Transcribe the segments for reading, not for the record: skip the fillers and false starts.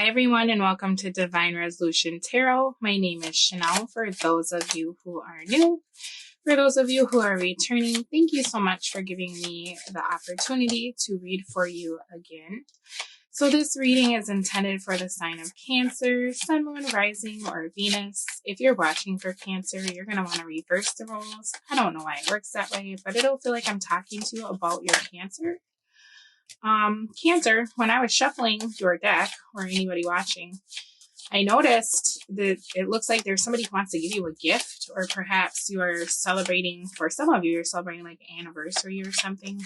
Hi, everyone, and welcome to Divine Resolution Tarot. My name is Chanel. For those of you who are new, for those of you who are returning, thank you so much for giving me the opportunity to read for you again. So this reading is intended for the sign of Cancer, Sun, Moon, Rising, or Venus. If you're watching for Cancer, you're going to want to reverse the roles. I don't know why it works that way, but it'll feel like I'm talking to you about your Cancer. Cancer, when I was shuffling your deck, or anybody watching, I noticed that it looks like there's somebody who wants to give you a gift, or perhaps you are celebrating, for some of you, you're celebrating like an anniversary or something,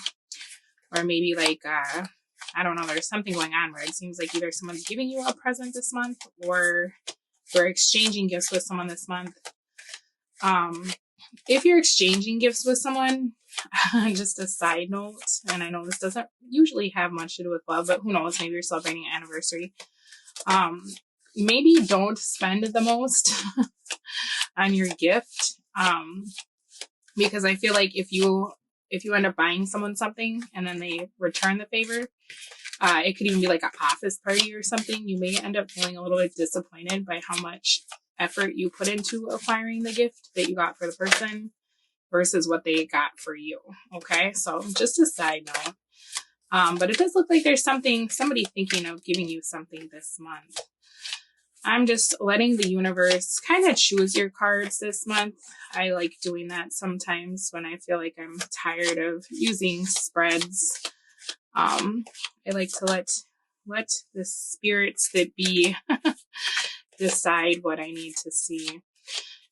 or maybe like, I don't know, there's something going on where it seems like either someone's giving you a present this month, or you're exchanging gifts with someone this month. If you're exchanging gifts with someone, just a side note, and I know this doesn't usually have much to do with love, but who knows, maybe you're celebrating an anniversary. Maybe don't spend the most on your gift, because I feel like if you end up buying someone something and then they return the favor, it could even be like an office party or something. You may end up feeling a little bit disappointed by how much effort you put into acquiring the gift that you got for the person versus what they got for you. Okay, so just a side note. But it does look like there's somebody thinking of giving you something this month. I'm just letting the universe kind of choose your cards this month. I like doing that sometimes when I feel like I'm tired of using spreads. I like to let the spirits that be decide what I need to see.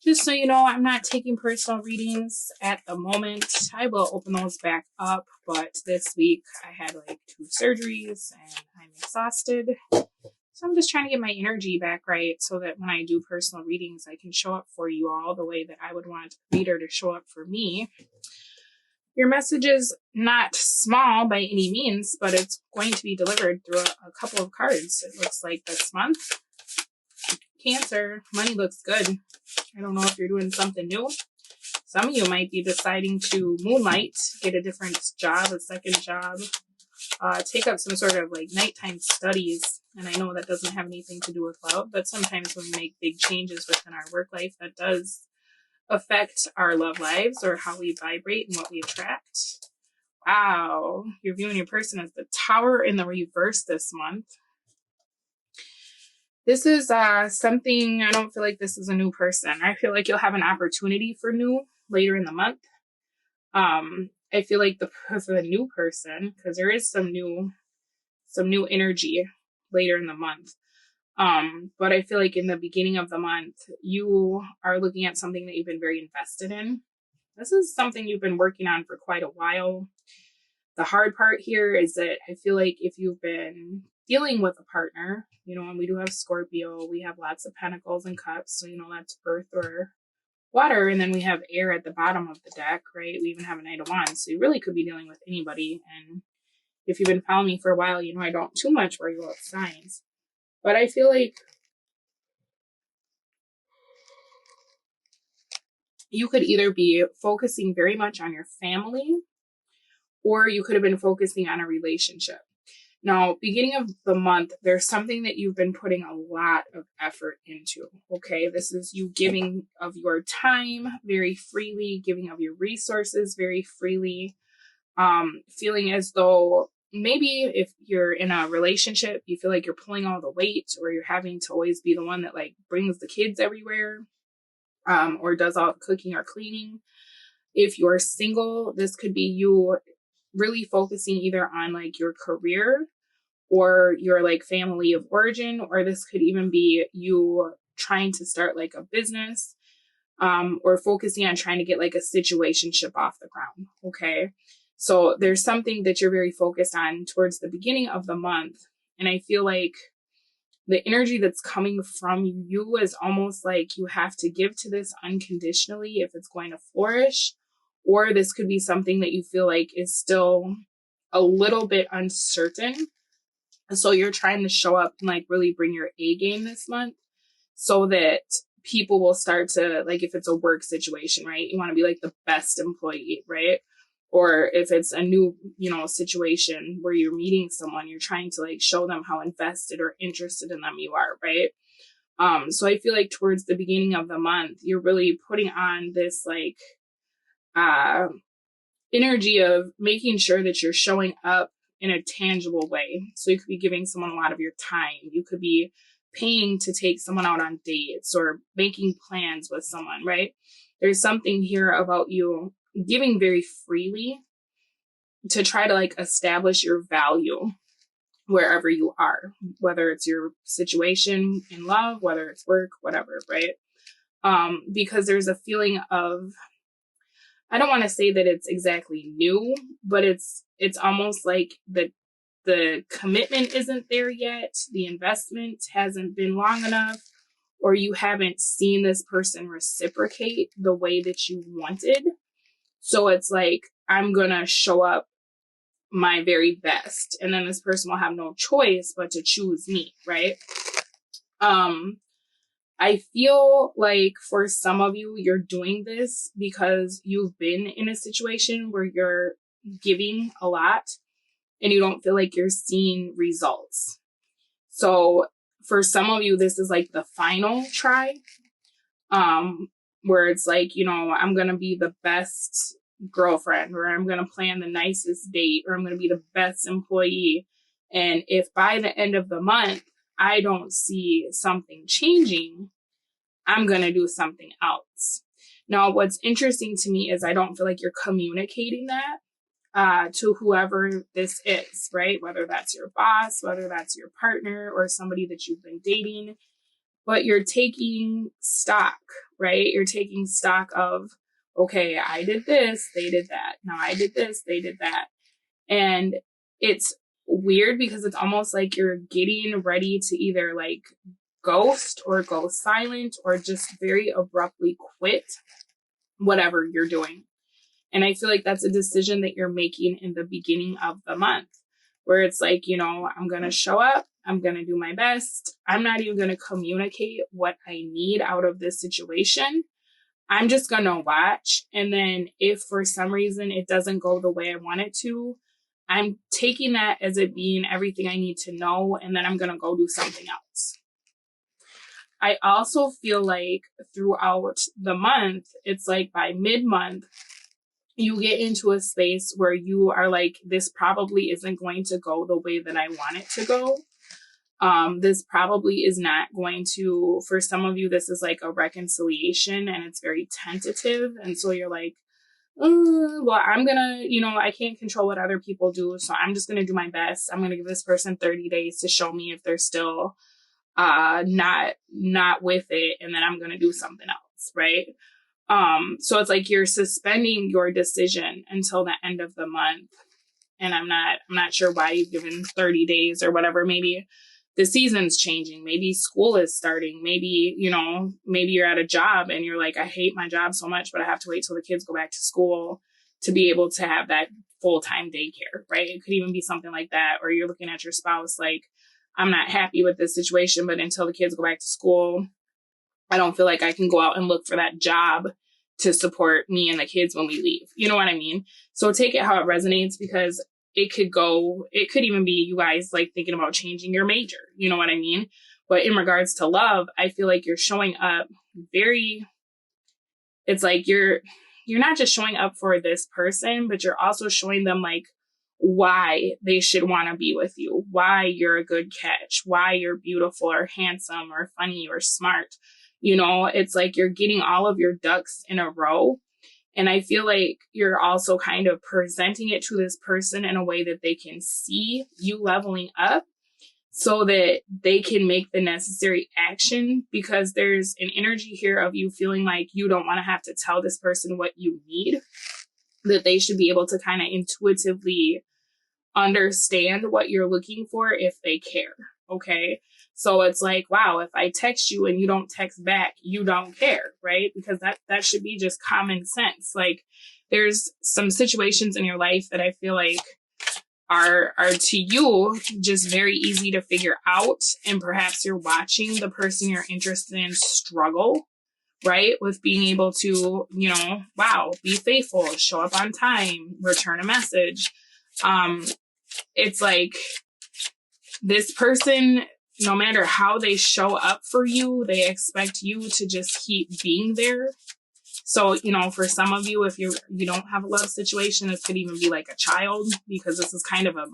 Just so you know, I'm not taking personal readings at the moment. I will open those back up, but this week I had like 2 surgeries and I'm exhausted. So I'm just trying to get my energy back right so that when I do personal readings, I can show up for you all the way that I would want a reader to show up for me. Your message is not small by any means, but it's going to be delivered through a couple of cards. It looks like this month. Cancer, money looks good. I don't know if you're doing something new. Some of you might be deciding to moonlight, get a different job, a second job, take up some sort of like nighttime studies. And I know that doesn't have anything to do with love, but sometimes when we make big changes within our work life, that does affect our love lives or how we vibrate and what we attract. Wow, you're viewing your person as the Tower in the reverse this month. This is something, I don't feel like this is a new person. I feel like you'll have an opportunity for new later in the month. I feel like for the new person, because there is some new energy later in the month. But I feel like in the beginning of the month, you are looking at something that you've been very invested in. This is something you've been working on for quite a while. The hard part here is that I feel like if you've been dealing with a partner, and we do have Scorpio, we have lots of pentacles and cups, so that's earth or water, and then we have air at the bottom of the deck, right? We even have a Knight of Wands, so you really could be dealing with anybody. And if you've been following me for a while, I don't too much worry about signs, but I feel like you could either be focusing very much on your family, or you could have been focusing on a relationship. Now, beginning of the month, there's something that you've been putting a lot of effort into, okay? This is you giving of your time very freely, giving of your resources very freely, feeling as though maybe if you're in a relationship, you feel like you're pulling all the weight, or you're having to always be the one that like brings the kids everywhere, or does all the cooking or cleaning. If you're single, this could be you really focusing either on like your career or your like family of origin, or this could even be you trying to start like a business, or focusing on trying to get like a situationship off the ground. Okay. So there's something that you're very focused on towards the beginning of the month. And I feel like the energy that's coming from you is almost like you have to give to this unconditionally if it's going to flourish, or this could be something that you feel like is still a little bit uncertain. So you're trying to show up and like really bring your A game this month so that people will start to, like, if it's a work situation, right? You want to be like the best employee, right? Or if it's a new, situation where you're meeting someone, you're trying to like show them how invested or interested in them you are, right? So I feel like towards the beginning of the month, you're really putting on this like uh energy of making sure that you're showing up in a tangible way. So you could be giving someone a lot of your time. You could be paying to take someone out on dates or making plans with someone, right? There's something here about you giving very freely to try to like establish your value wherever you are, whether it's your situation in love, whether it's work, whatever, right? Because there's a feeling of, I don't want to say that it's exactly new, but it's almost like the commitment isn't there yet. The investment hasn't been long enough, or you haven't seen this person reciprocate the way that you wanted. So it's like, I'm going to show up my very best. And then this person will have no choice but to choose me, right? I feel like for some of you, you're doing this because you've been in a situation where you're giving a lot and you don't feel like you're seeing results. So for some of you, this is like the final try, where it's like, I'm going to be the best girlfriend, or I'm going to plan the nicest date, or I'm going to be the best employee. And if by the end of the month, I don't see something changing, I'm going to do something else. Now, what's interesting to me is I don't feel like you're communicating that to whoever this is, right? Whether that's your boss, whether that's your partner or somebody that you've been dating, but you're taking stock, right? You're taking stock of, okay, I did this, they did that. Now I did this, they did that. And it's weird because it's almost like you're getting ready to either like ghost or go silent or just very abruptly quit whatever you're doing. And I feel like that's a decision that you're making in the beginning of the month, where it's like, I'm going to show up. I'm going to do my best. I'm not even going to communicate what I need out of this situation. I'm just going to watch. And then if for some reason it doesn't go the way I want it to, I'm taking that as it being everything I need to know. And then I'm going to go do something else. I also feel like throughout the month, it's like by mid-month, you get into a space where you are like, this probably isn't going to go the way that I want it to go. This probably is not going to, for some of you, this is like a reconciliation and it's very tentative. And so you're like, well, I'm going to, I can't control what other people do. So I'm just going to do my best. I'm going to give this person 30 days to show me if they're still not with it. And then I'm going to do something else. Right. So it's like you're suspending your decision until the end of the month. And I'm not sure why you've given 30 days or whatever. Maybe the season's changing. Maybe school is starting. Maybe, maybe you're at a job and you're like, I hate my job so much, but I have to wait till the kids go back to school to be able to have that full-time daycare, right? It could even be something like that. Or you're looking at your spouse like, I'm not happy with this situation, but until the kids go back to school, I don't feel like I can go out and look for that job to support me and the kids when we leave. You know what I mean? So take it how it resonates, because it could even be you guys like thinking about changing your major. You know what I mean? But in regards to love, I feel like you're showing up it's like you're not just showing up for this person, but you're also showing them like why they should want to be with you, why you're a good catch, why you're beautiful or handsome or funny or smart. It's like you're getting all of your ducks in a row. And I feel like you're also kind of presenting it to this person in a way that they can see you leveling up so that they can make the necessary action, because there's an energy here of you feeling like you don't want to have to tell this person what you need, that they should be able to kind of intuitively understand what you're looking for if they care. Okay. So it's like, wow, if I text you and you don't text back, you don't care, right? Because that should be just common sense. Like there's some situations in your life that I feel like are to you just very easy to figure out. And perhaps you're watching the person you're interested in struggle right? With being able to, wow, be faithful, show up on time, return a message. It's like this person, no matter how they show up for you, they expect you to just keep being there. So, for some of you, if you don't have a love situation, this could even be like a child, because this is kind of a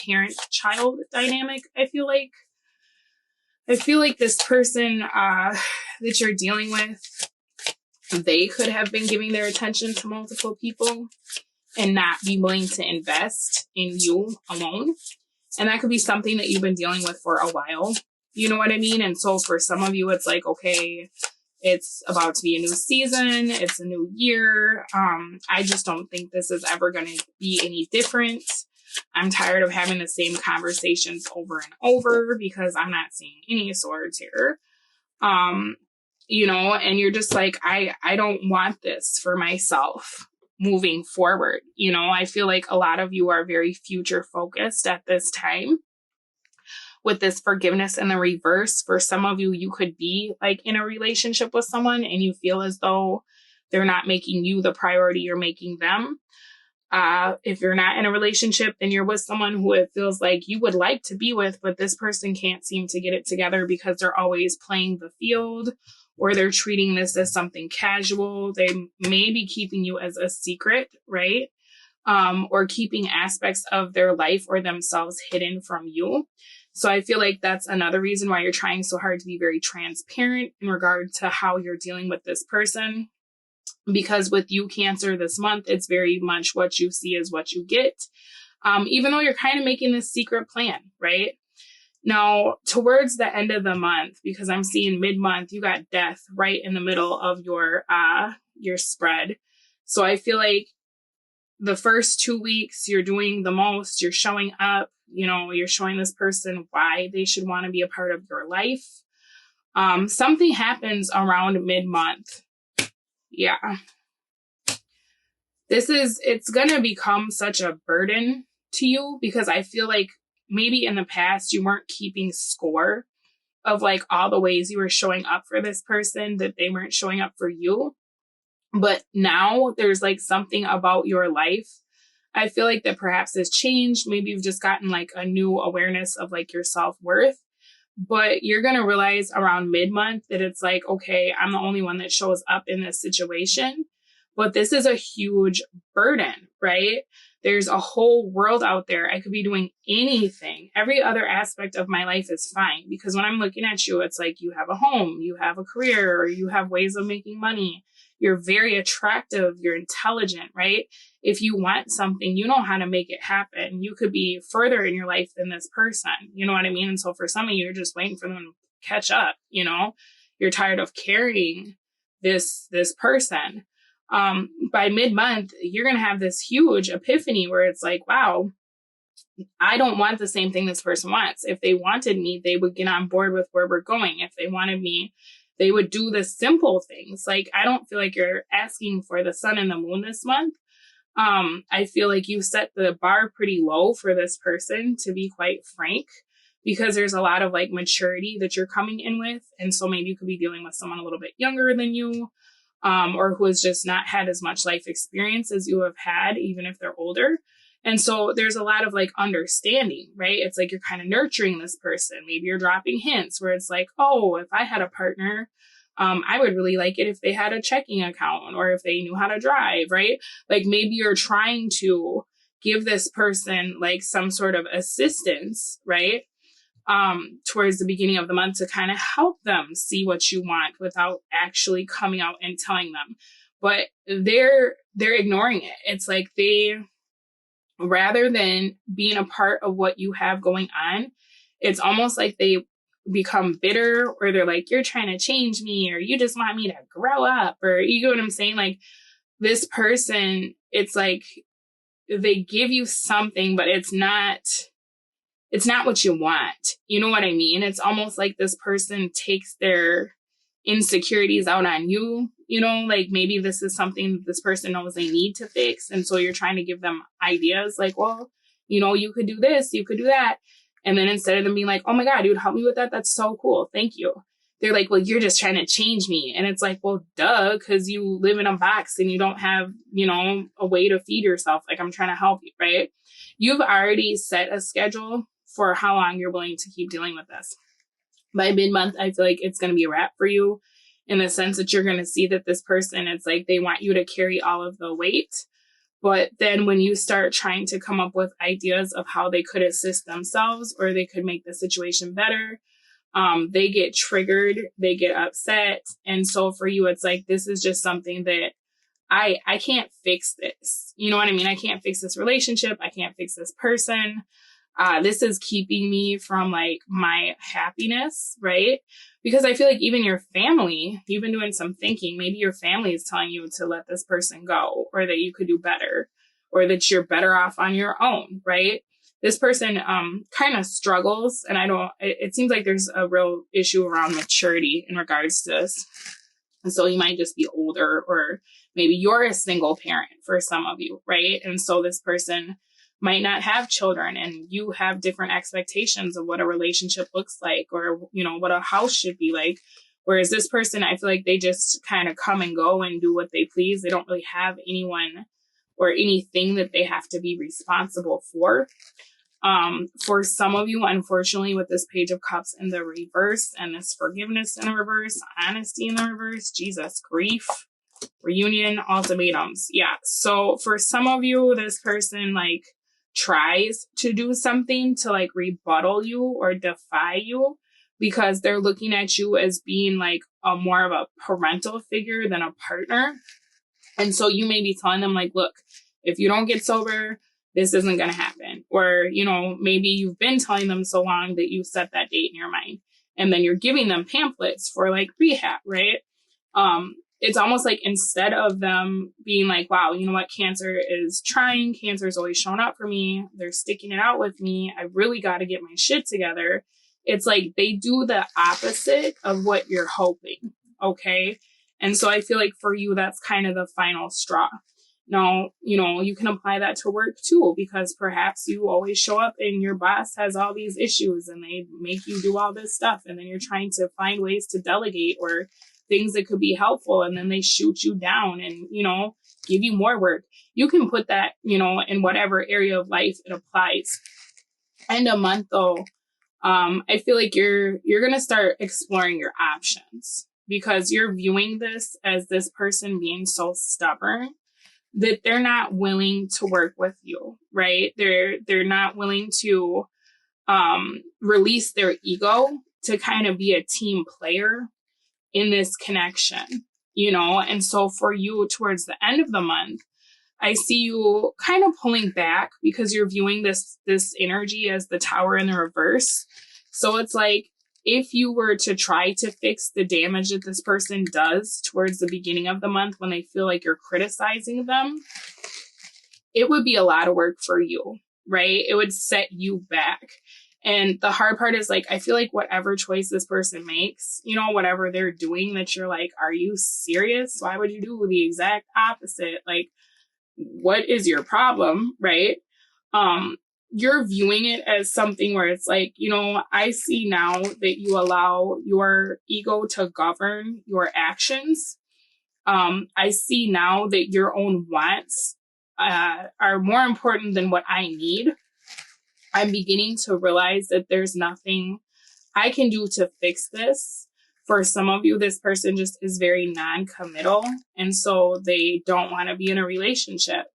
parent-child dynamic, I feel like. I feel like this person that you're dealing with, they could have been giving their attention to multiple people and not be willing to invest in you alone. And that could be something that you've been dealing with for a while. You know what I mean? And so for some of you, it's like, okay, it's about to be a new season. It's a new year. I just don't think this is ever going to be any different. I'm tired of having the same conversations over and over because I'm not seeing any swords here. And you're just like, I don't want this for myself moving forward. I feel like a lot of you are very future focused at this time with this forgiveness in the reverse. For some of you, you could be like in a relationship with someone and you feel as though they're not making you the priority, you're making them. If you're not in a relationship, then you're with someone who it feels like you would like to be with, but this person can't seem to get it together because they're always playing the field, or they're treating this as something casual. They may be keeping you as a secret, right? Or keeping aspects of their life or themselves hidden from you. So I feel like that's another reason why you're trying so hard to be very transparent in regard to how you're dealing with this person. Because with you, Cancer, this month, it's very much what you see is what you get. Even though you're kind of making this secret plan, right? Now, towards the end of the month, because I'm seeing mid-month, you got death right in the middle of your spread. So I feel like the first 2 weeks, you're doing the most, you're showing up, you're showing this person why they should want to be a part of your life. Something happens around mid-month. Yeah. It's going to become such a burden to you because I feel like maybe in the past you weren't keeping score of like all the ways you were showing up for this person that they weren't showing up for you. But now there's like something about your life. I feel like that perhaps has changed. Maybe you've just gotten like a new awareness of like your self-worth. But you're going to realize around mid-month that it's like, okay, I'm the only one that shows up in this situation. But this is a huge burden, right? There's a whole world out there. I could be doing anything. Every other aspect of my life is fine. Because when I'm looking at you, it's like you have a home, you have a career, or you have ways of making money. You're very attractive. You're intelligent, right? If you want something, you know how to make it happen. You could be further in your life than this person. You know what I mean? And so for some of you, you're just waiting for them to catch up. You're tired of carrying this person. By mid-month, you're going to have this huge epiphany where it's like, wow, I don't want the same thing this person wants. If they wanted me, they would get on board with where we're going. If they wanted me, they would do the simple things. Like, I don't feel like you're asking for the sun and the moon this month. I feel like you set the bar pretty low for this person, to be quite frank, because there's a lot of like maturity that you're coming in with. And so maybe you could be dealing with someone a little bit younger than you, or who has just not had as much life experience as you have had, even if they're older. And so there's a lot of like understanding, right? It's like you're kind of nurturing this person. Maybe you're dropping hints where it's like, oh, if I had a partner, I would really like it if they had a checking account or if they knew how to drive, right? Like maybe you're trying to give this person like some sort of assistance, right? Towards the beginning of the month to kind of help them see what you want without actually coming out and telling them. But they're ignoring it. It's like rather than being a part of what you have going on, it's almost like they become bitter, or they're like, you're trying to change me, or you just want me to grow up, or you know what I'm saying? Like this person, it's like they give you something, but it's not what you want. You know what I mean? It's almost like this person takes their insecurities out on you. Like maybe this is something this person knows they need to fix. And so you're trying to give them ideas like, well, you could do this, you could do that. And then instead of them being like, oh my God, dude, help me with that. That's so cool. Thank you. they're like, well, you're just trying to change me. And it's like, well, duh, because you live in a box and you don't have, a way to feed yourself. Like, I'm trying to help you, right? You've already set a schedule for how long you're willing to keep dealing with this. By mid-month, I feel like it's going to be a wrap for you, in the sense that you're going to see that this person, it's like they want you to carry all of the weight. But then when you start trying to come up with ideas of how they could assist themselves or they could make the situation better, they get triggered, they get upset. And so for you, it's like, this is just something that I can't fix this. You know what I mean? I can't fix this relationship. I can't fix this person. This is keeping me from like my happiness, right? Because I feel like even your family, you've been doing some thinking, maybe your family is telling you to let this person go, or that you could do better, or that you're better off on your own, right? This person kind of struggles, and it seems like there's a real issue around maturity in regards to this. And so you might just be older, or maybe you're a single parent for some of you, right? And so this person might not have children, and you have different expectations of what a relationship looks like, or, what a house should be like. Whereas this person, I feel like they just kind of come and go and do what they please. They don't really have anyone or anything that they have to be responsible for. For some of you, unfortunately, with this Page of Cups in the reverse and this forgiveness in the reverse, honesty in the reverse, Jesus, grief, reunion, ultimatums. Yeah. So for some of you, this person like tries to do something to like rebuttal you or defy you, because they're looking at you as being like a more of a parental figure than a partner. And so you may be telling them like, look, if you don't get sober, this isn't going to happen. Or, maybe you've been telling them so long that you set that date in your mind, and then you're giving them pamphlets for like rehab, right? It's almost like instead of them being like, wow, you know what? Cancer is trying. Cancer's always shown up for me. They're sticking it out with me. I really got to get my shit together. It's like they do the opposite of what you're hoping. Okay. And so I feel like for you, that's kind of the final straw. Now, you can apply that to work too, because perhaps you always show up and your boss has all these issues and they make you do all this stuff. And then you're trying to find ways to delegate or things that could be helpful. And then they shoot you down and, give you more work. You can put that, in whatever area of life it applies. End of month though, I feel like you're going to start exploring your options, because you're viewing this as this person being so stubborn that they're not willing to work with you, right? They're not willing to release their ego to kind of be a team player in this connection, And so for you, towards the end of the month, I see you kind of pulling back because you're viewing this energy as the Tower in the reverse. So it's like, if you were to try to fix the damage that this person does towards the beginning of the month when they feel like you're criticizing them, it would be a lot of work for you, right? It would set you back. And the hard part is like, I feel like whatever choice this person makes, whatever they're doing that you're like, are you serious? Why would you do the exact opposite? Like, what is your problem, right? You're viewing it as something where it's like, I see now that you allow your ego to govern your actions. I see now that your own wants are more important than what I need. I'm beginning to realize that there's nothing I can do to fix this. For some of you, this person just is very non-committal. And so they don't want to be in a relationship,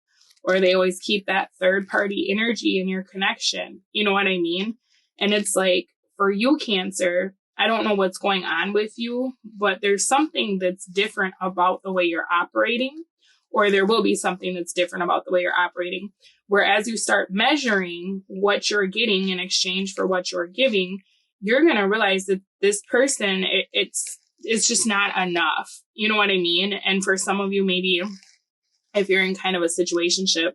or they always keep that third party energy in your connection. You know what I mean? And it's like, for you, Cancer, I don't know what's going on with you, but there's something that's different about the way you're operating, or there will be something that's different about the way you're operating. Whereas you start measuring what you're getting in exchange for what you're giving, you're going to realize that this person, it's just not enough. You know what I mean? And for some of you, maybe if you're in kind of a situationship,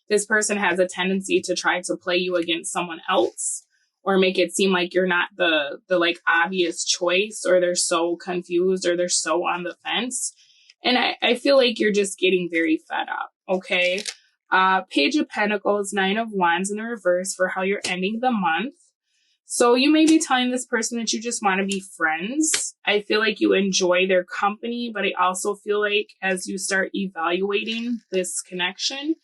this person has a tendency to try to play you against someone else, or make it seem like you're not the like obvious choice, or they're so confused, or they're so on the fence. And I feel like you're just getting very fed up. Okay. Page of Pentacles, 9 of Wands in the reverse for how you're ending the month. So you may be telling this person that you just want to be friends. I feel like you enjoy their company, but I also feel like as you start evaluating this connection,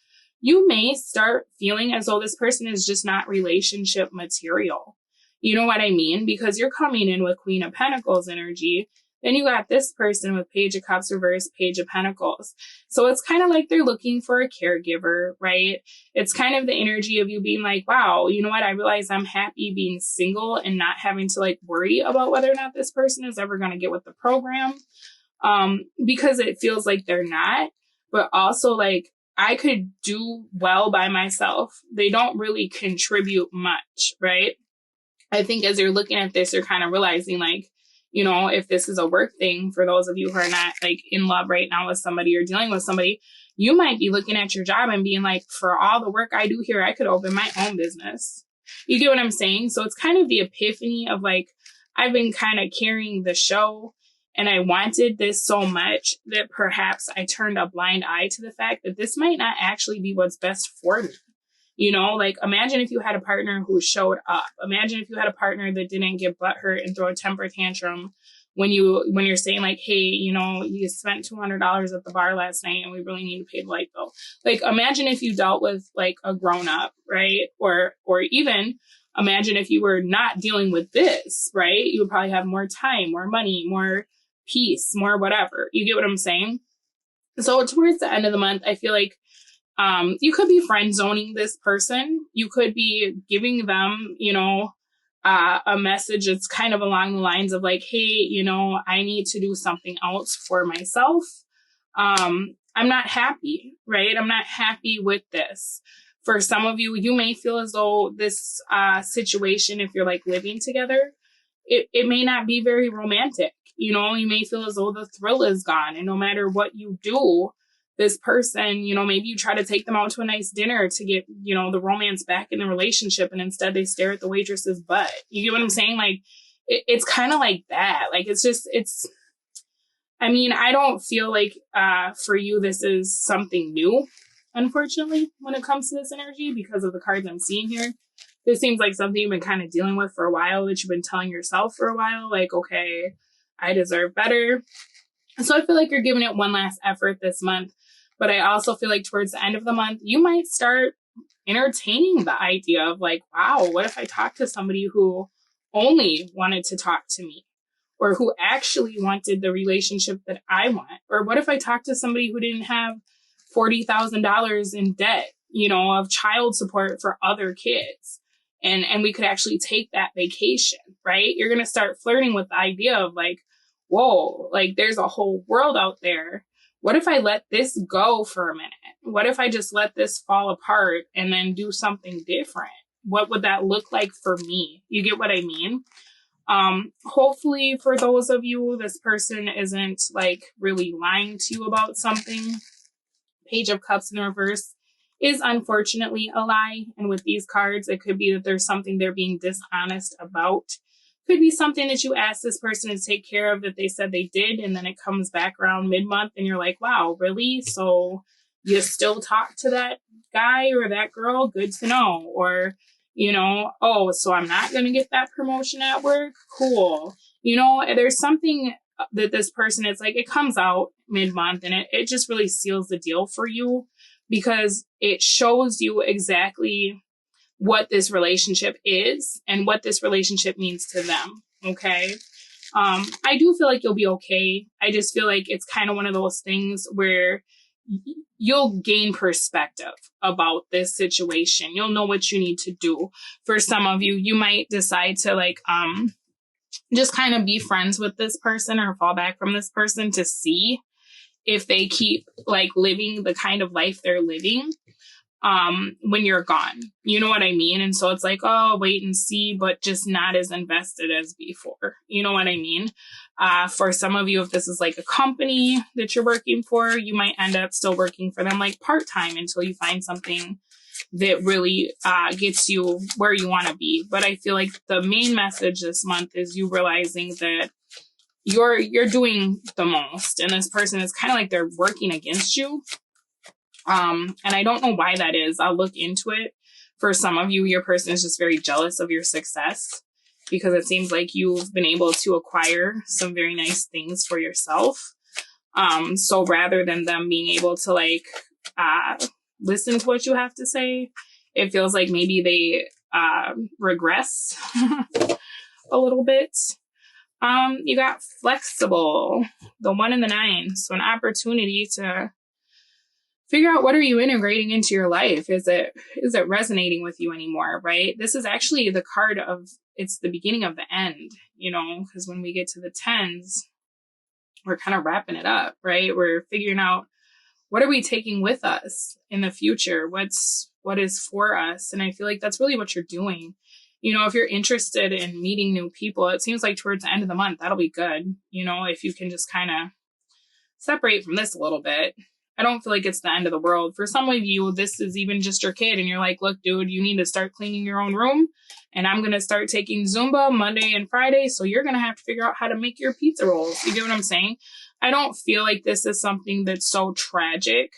you may start feeling as though this person is just not relationship material. You know what I mean? Because you're coming in with Queen of Pentacles energy. Then you got this person with Page of Cups reverse, Page of Pentacles. So it's kind of like they're looking for a caregiver, right? It's kind of the energy of you being like, wow, you know what? I realize I'm happy being single and not having to like worry about whether or not this person is ever going to get with the program. Because it feels like they're not, but also like I could do well by myself. They don't really contribute much, right? I think as you're looking at this, you're kind of realizing like, you know, if this is a work thing for those of you who are not like in love right now with somebody or dealing with somebody, you might be looking at your job and being like, for all the work I do here, I could open my own business. You get what I'm saying? So it's kind of the epiphany of like, I've been kind of carrying the show and I wanted this so much that perhaps I turned a blind eye to the fact that this might not actually be what's best for me. You know, like imagine if you had a partner who showed up. Imagine if you had a partner that didn't get butthurt and throw a temper tantrum when you're saying like, hey, you know, you spent $200 at the bar last night and we really need to pay the light bill. Like imagine if you dealt with like a grown up, right? Or even imagine if you were not dealing with this, right? You would probably have more time, more money, more peace, more whatever. You get what I'm saying? So towards the end of the month, I feel like you could be friend zoning this person. You could be giving them, you know, a message that's kind of along the lines of like, hey, you know, I need to do something else for myself. I'm not happy, right? I'm not happy with this. For some of you, you may feel as though this situation, if you're like living together, it may not be very romantic. You know, you may feel as though the thrill is gone. And no matter what you do, this person, you know, maybe you try to take them out to a nice dinner to get, you know, the romance back in the relationship. And instead they stare at the waitress's butt. You get what I'm saying? Like, it's kind of like that. Like, I mean, I don't feel like for you, this is something new, unfortunately, when it comes to this energy because of the cards I'm seeing here. This seems like something you've been kind of dealing with for a while, that you've been telling yourself for a while, like, okay, I deserve better. So I feel like you're giving it one last effort this month. But I also feel like towards the end of the month, you might start entertaining the idea of like, wow, what if I talk to somebody who only wanted to talk to me, or who actually wanted the relationship that I want? Or what if I talked to somebody who didn't have $40,000 in debt, you know, of child support for other kids? And we could actually take that vacation, right? You're going to start flirting with the idea of like, whoa, like there's a whole world out there. What if I let this go for a minute? What if I just let this fall apart and then do something different? What would that look like for me? You get what I mean? Hopefully for those of you, this person isn't like really lying to you about something. Page of Cups in reverse is unfortunately a lie. And with these cards, it could be that there's something they're being dishonest about. Could be something that you asked this person to take care of that they said they did, and then it comes back around mid-month and you're like, wow, really? So you still talk to that guy or that girl? Good to know. Or, you know, oh, so I'm not going to get that promotion at work? Cool. You know, there's something that this person, it's like it comes out mid-month and it just really seals the deal for you, because it shows you exactly what this relationship is and what this relationship means to them. Okay. I do feel like you'll be okay. I just feel like it's kind of one of those things where you'll gain perspective about this situation. You'll know what you need to do. For some of you, you might decide to like, just kind of be friends with this person or fall back from this person to see if they keep like living the kind of life they're living when you're gone. You know what I mean? And so it's like, oh, wait and see, but just not as invested as before. You know what I mean? For some of you, if this is like a company that you're working for, you might end up still working for them like part-time until you find something that really gets you where you want to be. But I feel like the main message this month is you realizing that you're doing the most, and this person is kind of like they're working against you. And I don't know why that is. I'll look into it. For some of you, your person is just very jealous of your success. because it seems like you've been able to acquire some very nice things for yourself. So rather than them being able to like listen to what you have to say, it feels like maybe they regress a little bit. You got flexible, the 1 and the 9. So an opportunity to figure out what are you integrating into your life. Is it resonating with you anymore, right? This is actually the card of, it's the beginning of the end, you know, because when we get to the 10s, we're kind of wrapping it up, right? We're figuring out, what are we taking with us in the future? What is for us? And I feel like that's really what you're doing. You know, if you're interested in meeting new people, it seems like towards the end of the month, that'll be good. You know, if you can just kind of separate from this a little bit. I don't feel like it's the end of the world. For some of you, this is even just your kid and you're like, look, dude, you need to start cleaning your own room. And I'm going to start taking Zumba Monday and Friday. So you're going to have to figure out how to make your pizza rolls. You get what I'm saying? I don't feel like this is something that's so tragic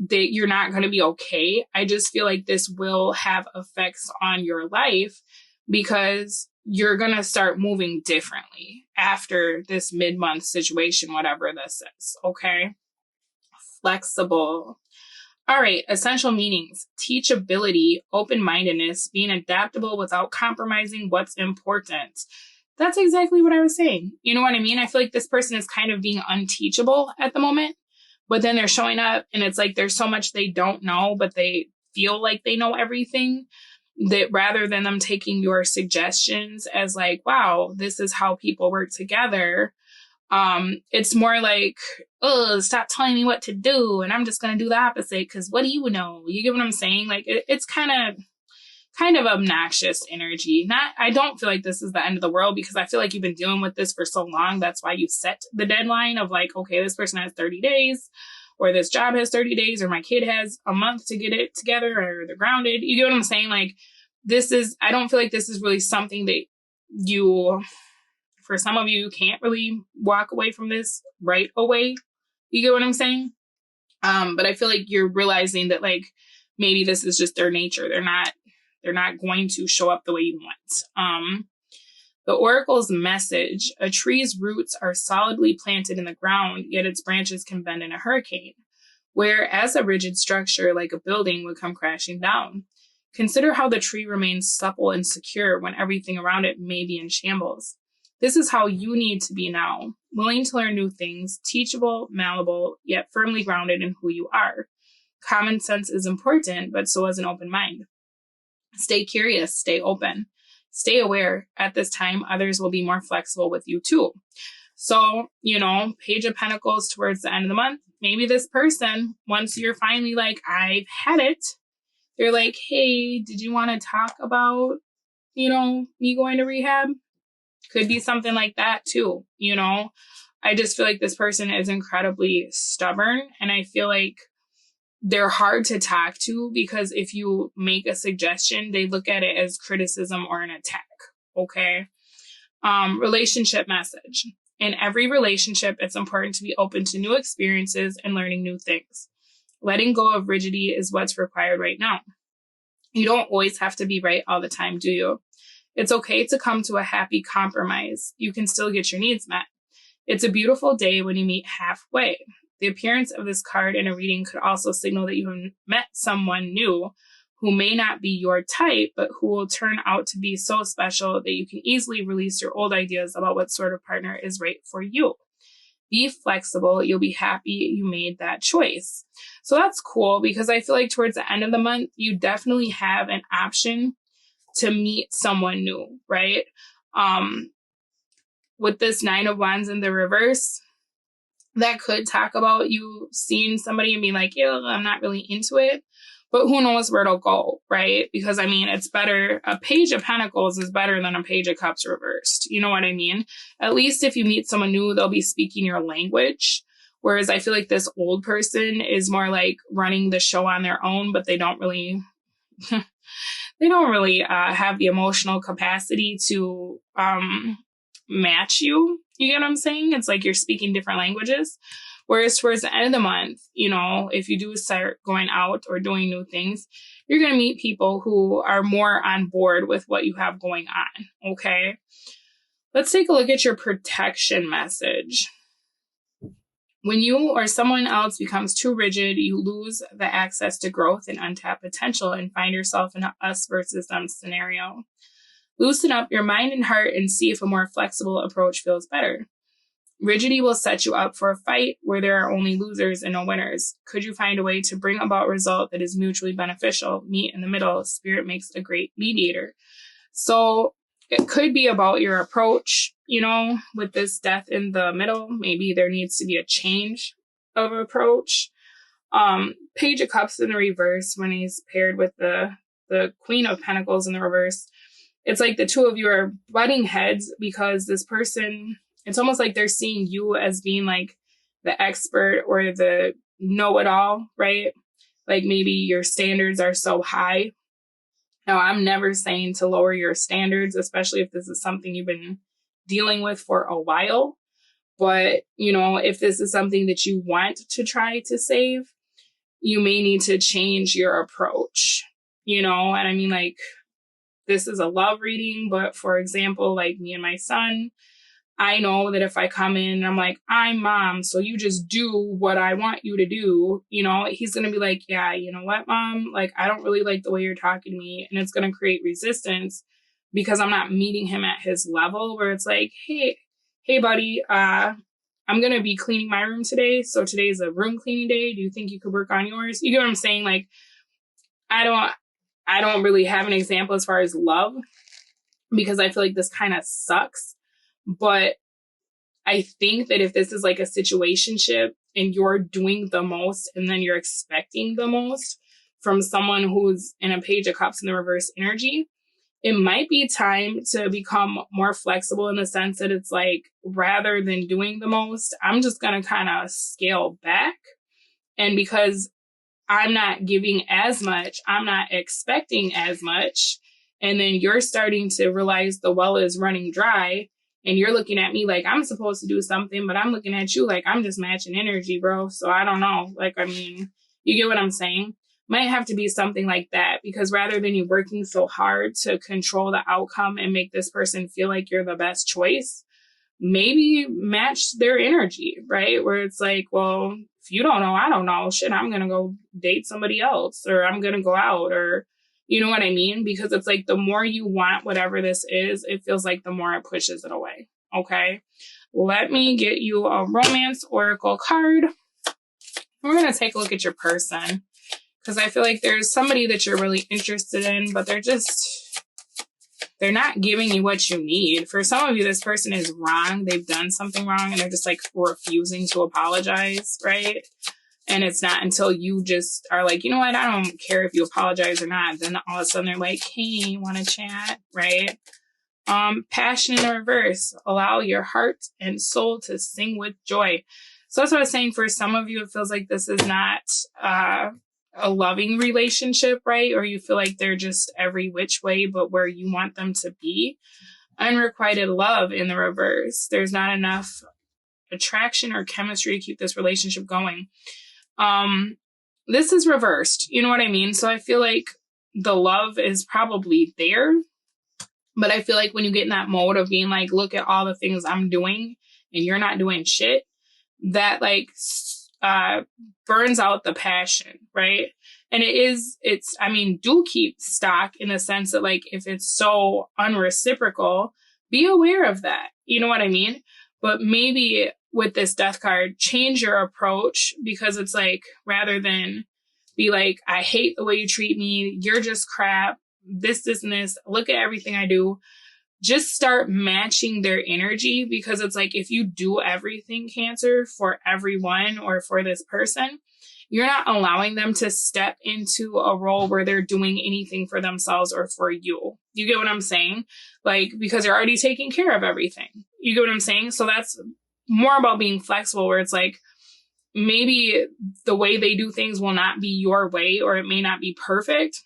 that you're not going to be okay. I just feel like this will have effects on your life because you're going to start moving differently after this mid-month situation, whatever this is. Okay. Flexible. All right. Essential meanings: teachability, open-mindedness, being adaptable without compromising what's important. That's exactly what I was saying. You know what I mean? I feel like this person is kind of being unteachable at the moment, but then they're showing up and it's like there's so much they don't know, but they feel like they know everything, that rather than them taking your suggestions as like, wow, this is how people work together, it's more like, oh, stop telling me what to do and I'm just going to do the opposite because what do you know? You get what I'm saying? Like it's kind of obnoxious energy. I don't feel like this is the end of the world because I feel like you've been dealing with this for so long. That's why you set the deadline of like, okay, this person has 30 days or this job has 30 days or my kid has a month to get it together or they're grounded. You get what I'm saying? Like I don't feel like this is really something that for some of you can't really walk away from this right away. You get what I'm saying? But I feel like you're realizing that like, maybe this is just their nature. They're not going to show up the way you want. The oracle's message: a tree's roots are solidly planted in the ground, yet its branches can bend in a hurricane, whereas a rigid structure like a building would come crashing down. Consider how the tree remains supple and secure when everything around it may be in shambles. This is how you need to be now, willing to learn new things, teachable, malleable, yet firmly grounded in who you are. Common sense is important, but so is an open mind. Stay curious, stay open, stay aware. At this time, others will be more flexible with you too. So, you know, Page of Pentacles towards the end of the month, maybe this person, once you're finally like, I've had it, they're like, hey, did you want to talk about, you know, me going to rehab? Could be something like that too, you know? I just feel like this person is incredibly stubborn and I feel like they're hard to talk to because if you make a suggestion, they look at it as criticism or an attack. Okay. Relationship message. In every relationship, it's important to be open to new experiences and learning new things. Letting go of rigidity is what's required right now. You don't always have to be right all the time, do you? It's okay to come to a happy compromise. You can still get your needs met. It's a beautiful day when you meet halfway. The appearance of this card in a reading could also signal that you have met someone new who may not be your type, but who will turn out to be so special that you can easily release your old ideas about what sort of partner is right for you. Be flexible. You'll be happy you made that choice. So that's cool because I feel like towards the end of the month, you definitely have an option to meet someone new, right? With this 9 of Wands in the reverse, that could talk about you seeing somebody and being like, yeah, I'm not really into it, but who knows where it'll go, right? Because I mean, it's better. A Page of Pentacles is better than a Page of Cups reversed. You know what I mean? At least if you meet someone new, they'll be speaking your language. Whereas I feel like this old person is more like running the show on their own, but they don't really, have the emotional capacity to, match you. You get what I'm saying? It's like you're speaking different languages. Whereas towards the end of the month, you know, if you do start going out or doing new things, you're going to meet people who are more on board with what you have going on. Okay. Let's take a look at your protection message. When you or someone else becomes too rigid, you lose the access to growth and untapped potential and find yourself in an us versus them scenario. Loosen up your mind and heart and see if a more flexible approach feels better. Rigidity will set you up for a fight where there are only losers and no winners. Could you find a way to bring about a result that is mutually beneficial? Meet in the middle. Spirit makes a great mediator. So it could be about your approach, you know, with this death in the middle. Maybe there needs to be a change of approach. Page of Cups in the reverse, when he's paired with the Queen of Pentacles in the reverse, it's like the two of you are butting heads because this person, it's almost like they're seeing you as being like the expert or the know-it-all, right? Like maybe your standards are so high. Now, I'm never saying to lower your standards, especially if this is something you've been dealing with for a while. But, you know, if this is something that you want to try to save, you may need to change your approach, you know? And I mean, like, this is a love reading, but for example, like me and my son, I know that if I come in and I'm like, I'm mom, so you just do what I want you to do, you know, he's going to be like, yeah, you know what, mom, like, I don't really like the way you're talking to me. And it's going to create resistance because I'm not meeting him at his level where it's like, hey, buddy, I'm going to be cleaning my room today. So today's a room cleaning day. Do you think you could work on yours? You get what I'm saying? Like, I don't really have an example as far as love because I feel like this kind of sucks. But I think that if this is like a situationship and you're doing the most and then you're expecting the most from someone who's in a Page of Cups in the reverse energy, it might be time to become more flexible in the sense that it's like, rather than doing the most, I'm just going to kind of scale back. And because I'm not giving as much, I'm not expecting as much. And then you're starting to realize the well is running dry. And you're looking at me like I'm supposed to do something, but I'm looking at you like I'm just matching energy, bro. So I don't know. Like, I mean, you get what I'm saying? Might have to be something like that because rather than you working so hard to control the outcome and make this person feel like you're the best choice, maybe match their energy, right? Where it's like, well, if you don't know, I don't know. Shit, I'm going to go date somebody else or I'm going to go out or, you know what I mean? Because it's like the more you want whatever this is, it feels like the more it pushes it away. Okay. Let me get you a romance oracle card. We're going to take a look at your person because I feel like there's somebody that you're really interested in, but they're not giving you what you need. For some of you, this person is wrong. They've done something wrong and they're just like refusing to apologize, right? And it's not until you just are like, you know what, I don't care if you apologize or not. Then all of a sudden they're like, hey, want to chat, right? Passion in the reverse. Allow your heart and soul to sing with joy. So that's what I was saying. For some of you, it feels like this is not a loving relationship, right? Or you feel like they're just every which way, but where you want them to be. Unrequited love in the reverse. There's not enough attraction or chemistry to keep this relationship going. This is reversed. You know what I mean? So I feel like the love is probably there, but I feel like when you get in that mode of being like, look at all the things I'm doing and you're not doing shit, that like, burns out the passion, right? And do keep stock in the sense that like, if it's so unreciprocal, be aware of that. You know what I mean? But maybe with this death card, change your approach because it's like, rather than be like, I hate the way you treat me. You're just crap. This, and this. Look at everything I do. Just start matching their energy because it's like, if you do everything, Cancer, for everyone or for this person, you're not allowing them to step into a role where they're doing anything for themselves or for you. You get what I'm saying? Like, because you're already taking care of everything. You get what I'm saying? So that's more about being flexible where it's like, maybe the way they do things will not be your way or it may not be perfect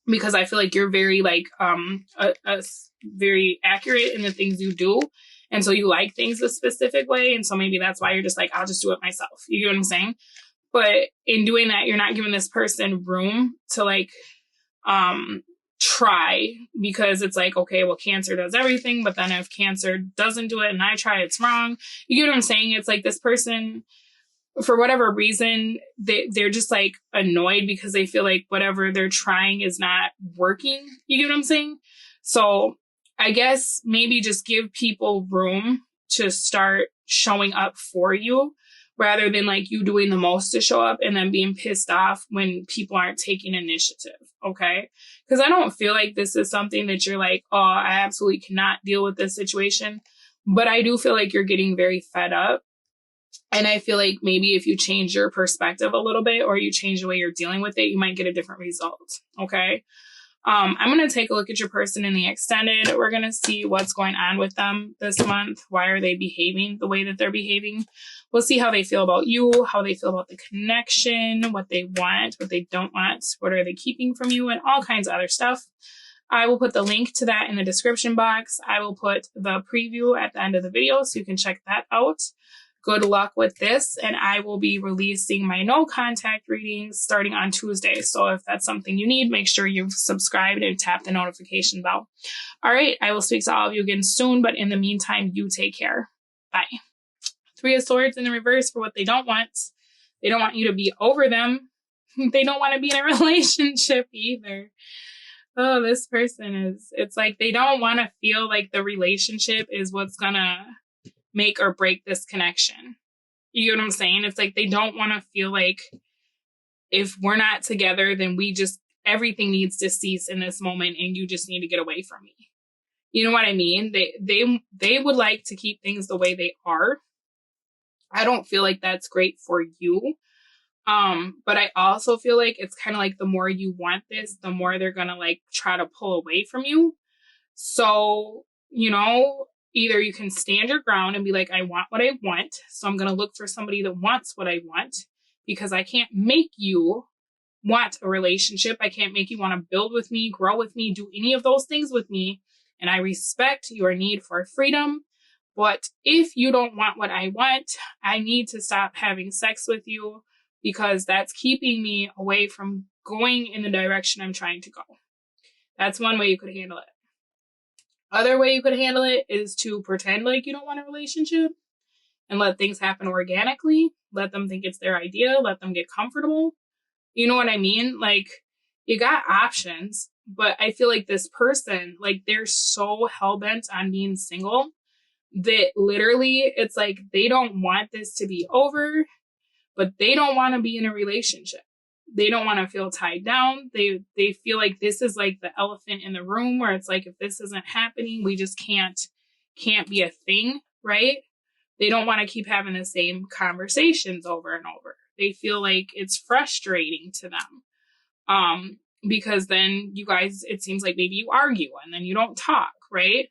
because I feel like you're very like, very accurate in the things you do. And so you like things a specific way. And so maybe that's why you're just like, I'll just do it myself. You get what I'm saying? But in doing that, you're not giving this person room to like, try, because it's like, okay, well, cancer does everything. But then if cancer doesn't do it and I try, it's wrong. You get what I'm saying? It's like this person, for whatever reason, they're just like annoyed because they feel like whatever they're trying is not working. You get what I'm saying? So I guess maybe just give people room to start showing up for you rather than like you doing the most to show up and then being pissed off when people aren't taking initiative. Okay. Because I don't feel like this is something that you're like, oh, I absolutely cannot deal with this situation. But I do feel like you're getting very fed up. And I feel like maybe if you change your perspective a little bit or you change the way you're dealing with it, you might get a different result. Okay. I'm going to take a look at your person in the extended. We're going to see what's going on with them this month. Why are they behaving the way that they're behaving? We'll see how they feel about you, how they feel about the connection, what they want, what they don't want, what are they keeping from you, and all kinds of other stuff. I will put the link to that in the description box. I will put the preview at the end of the video so you can check that out. Good luck with this, and I will be releasing my no contact readings starting on Tuesday. So if that's something you need, make sure you've subscribed and tap the notification bell. All right, I will speak to all of you again soon, but in the meantime, you take care. Bye. Three of Swords in the reverse for what they don't want. They don't want you to be over them. They don't want to be in a relationship either. Oh, this person is, it's like they don't want to feel like the relationship is what's gonna make or break this connection. You get what I'm saying? It's like they don't want to feel like if we're not together, then everything needs to cease in this moment and you just need to get away from me. You know what I mean? They would like to keep things the way they are. I don't feel like that's great for you. But I also feel like it's kind of like the more you want this, the more they're gonna like try to pull away from you. So, either you can stand your ground and be like, I want what I want. So I'm going to look for somebody that wants what I want, because I can't make you want a relationship. I can't make you want to build with me, grow with me, do any of those things with me. And I respect your need for freedom. But if you don't want what I want, I need to stop having sex with you, because that's keeping me away from going in the direction I'm trying to go. That's one way you could handle it. Other way you could handle it is to pretend like you don't want a relationship and let things happen organically. Let them think it's their idea. Let them get comfortable. You know what I mean? Like, you got options, but I feel like this person, like, they're so hell-bent on being single that literally it's like they don't want this to be over, but they don't want to be in a relationship. They don't want to feel tied down. They feel like this is like the elephant in the room, where it's like, if this isn't happening, we just can't be a thing, right? They don't want to keep having the same conversations over and over. They feel like it's frustrating to them. Because then you guys, it seems like maybe you argue and then you don't talk, right?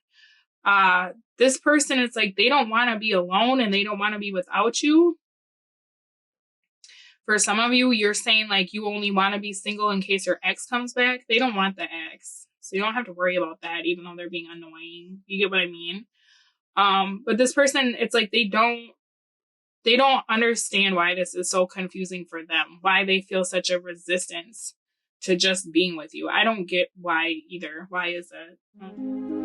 This person, it's like they don't want to be alone and they don't want to be without you. For some of you, you're saying like you only want to be single in case your ex comes back. They don't want the ex. So you don't have to worry about that, even though they're being annoying. You get what I mean? But this person, it's like they don't understand why this is so confusing for them, why they feel such a resistance to just being with you. I don't get why either. Why is that?